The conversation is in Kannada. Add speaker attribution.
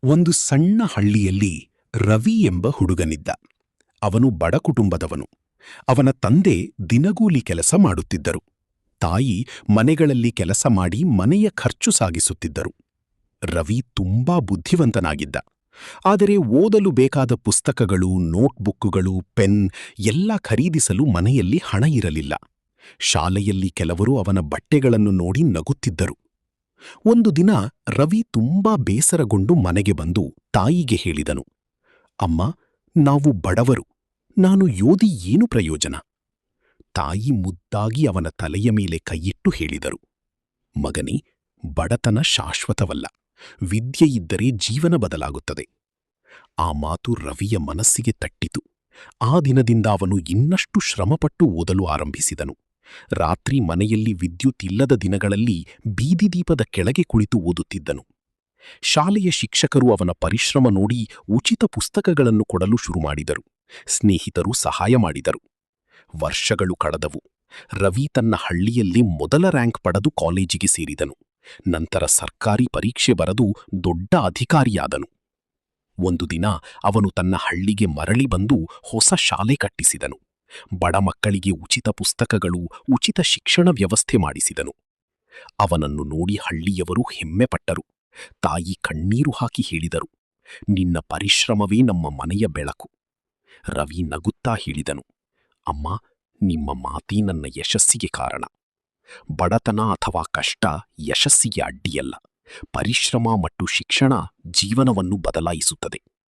Speaker 1: ಒಂದು ಸಣ್ಣ ಹಳ್ಳಿಯಲ್ಲಿ ರವಿ ಎಂಬ ಹುಡುಗನಿದ್ದ. ಅವನು ಬಡ ಕುಟುಂಬದವನು. ಅವನ ತಂದೆ ದಿನಗೂಲಿ ಕೆಲಸ ಮಾಡುತ್ತಿದ್ದರು. ತಾಯಿ ಮನೆಗಳಲ್ಲಿ ಕೆಲಸ ಮಾಡಿ ಮನೆಯ ಖರ್ಚು ಸಾಗಿಸುತ್ತಿದ್ದರು. ರವಿ ತುಂಬಾ ಬುದ್ಧಿವಂತನಾಗಿದ್ದ. ಆದರೆ ಓದಲು ಬೇಕಾದ ಪುಸ್ತಕಗಳು, ನೋಟ್ಬುಕ್ಕುಗಳು, ಪೆನ್ ಎಲ್ಲ ಖರೀದಿಸಲು ಮನೆಯಲ್ಲಿ ಹಣ ಇರಲಿಲ್ಲ. ಶಾಲೆಯಲ್ಲಿ ಕೆಲವರು ಅವನ ಬಟ್ಟೆಗಳನ್ನು ನೋಡಿ ನಗುತ್ತಿದ್ದರು. ಒಂದು ದಿನ ರವಿ ತುಂಬಾ ಬೇಸರಗೊಂಡು ಮನೆಗೆ ಬಂದು ತಾಯಿಗೆ ಹೇಳಿದನು, ಅಮ್ಮ, ನಾವು ಬಡವರು, ನಾನು ಓದಿ ಏನು ಪ್ರಯೋಜನ? ತಾಯಿ ಮುದ್ದಾಗಿ ಅವನ ತಲೆಯ ಮೇಲೆ ಕೈಯಿಟ್ಟು ಹೇಳಿದರು, ಮಗನೇ, ಬಡತನ ಶಾಶ್ವತವಲ್ಲ, ವಿದ್ಯೆಯಿದ್ದರೆ ಜೀವನ ಬದಲಾಗುತ್ತದೆ. ಆ ಮಾತು ರವಿಯ ಮನಸ್ಸಿಗೆ ತಟ್ಟಿತು. ಆ ದಿನದಿಂದ ಅವನು ಇನ್ನಷ್ಟು ಶ್ರಮಪಟ್ಟು ಓದಲು ಆರಂಭಿಸಿದನು. ರಾತ್ರಿ ಮನೆಯಲ್ಲಿ ವಿದ್ಯುತ್ ಇಲ್ಲದ ದಿನಗಳಲ್ಲಿ ಬೀದಿ ದೀಪದ ಕೆಳಗೆ ಕುಳಿತು ಓದುತ್ತಿದ್ದನು. ಶಾಲೆಯ ಶಿಕ್ಷಕರು ಅವನ ಪರಿಶ್ರಮ ನೋಡಿ ಉಚಿತ ಪುಸ್ತಕಗಳನ್ನು ಕೊಡಲು ಶುರುಮಾಡಿದರು. ಸ್ನೇಹಿತರು ಸಹಾಯ ಮಾಡಿದರು. ವರ್ಷಗಳು ಕಳೆದವು. ರವಿ ತನ್ನ ಹಳ್ಳಿಯಲ್ಲಿ ಮೊದಲ ರ್ಯಾಂಕ್ ಪಡೆದು ಕಾಲೇಜಿಗೆ ಸೇರಿದನು. ನಂತರ ಸರ್ಕಾರಿ ಪರೀಕ್ಷೆ ಬರೆದು ದೊಡ್ಡ ಅಧಿಕಾರಿಯಾದನು. ಒಂದು ದಿನ ಅವನು ತನ್ನ ಹಳ್ಳಿಗೆ ಮರಳಿ ಬಂದು ಹೊಸ ಶಾಲೆ ಕಟ್ಟಿಸಿದನು. ಬಡ ಮಕ್ಕಳಿಗೆ ಉಚಿತ ಪುಸ್ತಕಗಳು, ಉಚಿತ ಶಿಕ್ಷಣ ವ್ಯವಸ್ಥೆ ಮಾಡಿಸಿದನು. ಅವನನ್ನು ನೋಡಿ ಹಳ್ಳಿಯವರು ಹೆಮ್ಮೆಪಟ್ಟರು. ತಾಯಿ ಕಣ್ಣೀರು ಹಾಕಿ ಹೇಳಿದರು, ನಿನ್ನ ಪರಿಶ್ರಮವೇ ನಮ್ಮ ಮನೆಯ ಬೆಳಕು. ರವಿ ನಗುತ್ತಾ ಹೇಳಿದನು, ಅಮ್ಮ, ನಿಮ್ಮ ಮಾತೇ ನನ್ನ ಯಶಸ್ಸಿಗೆ ಕಾರಣ. ಬಡತನ ಅಥವಾ ಕಷ್ಟ ಯಶಸ್ಸಿಗೆ ಅಡ್ಡಿಯಲ್ಲ. ಪರಿಶ್ರಮ ಮತ್ತು ಶಿಕ್ಷಣ ಜೀವನವನ್ನು ಬದಲಾಯಿಸುತ್ತದೆ.